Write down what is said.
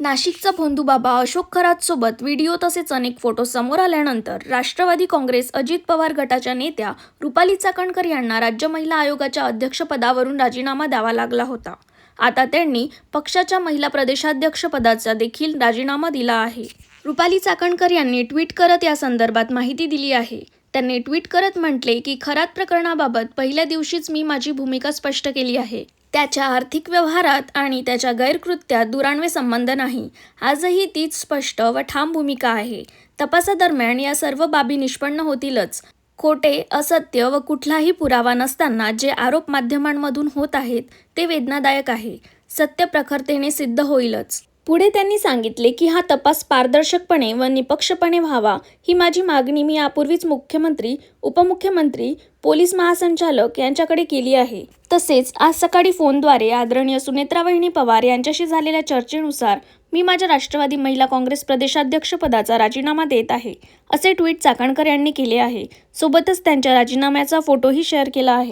नाशिकचा भोंदूबाबा अशोक खरातसोबत व्हिडिओ तसेच अनेक फोटो समोर आल्यानंतर राष्ट्रवादी काँग्रेस अजित पवार गटाच्या नेत्या रुपाली चाकणकर यांना राज्य महिला आयोगाच्या अध्यक्षपदावरून राजीनामा द्यावा लागला होता. आता त्यांनी पक्षाच्या महिला प्रदेशाध्यक्षपदाचा देखील राजीनामा दिला आहे. रुपाली चाकणकर यांनी ट्विट करत या संदर्भात माहिती दिली आहे. त्यांनी ट्विट करत म्हटले की खरात प्रकरणाबाबत पहिल्या दिवशीच मी माझी भूमिका स्पष्ट केली आहे. त्याच्या आर्थिक व्यवहारात आणि त्याच्या गैरकृत्यात दुरान्वे संबंध नाही. आजही तीच स्पष्ट व ठाम भूमिका आहे. तपासादरम्यान या सर्व बाबी निष्पन्न होतीलच. खोटे, असत्य व कुठलाही पुरावा नसताना जे आरोप माध्यमांमधून होत आहेत ते वेदनादायक आहे. सत्य प्रखरतेने सिद्ध होईलच. पुढे त्यांनी सांगितले की हा तपास पारदर्शकपणे व निपक्षपणे व्हावा ही माझी मागणी मी यापूर्वीच मुख्यमंत्री, उपमुख्यमंत्री, पोलीस महासंचालक यांच्याकडे केली आहे. तसेच आज सकाळी फोनद्वारे आदरणीय सुनेत्रा वहिनी पवार यांच्याशी झालेल्या चर्चेनुसार मी माझ्या राष्ट्रवादी महिला काँग्रेस प्रदेशाध्यक्षपदाचा राजीनामा देत आहे, असे ट्विट चाकणकर यांनी केले आहे. सोबतच त्यांच्या राजीनाम्याचा फोटोही शेअर केला आहे.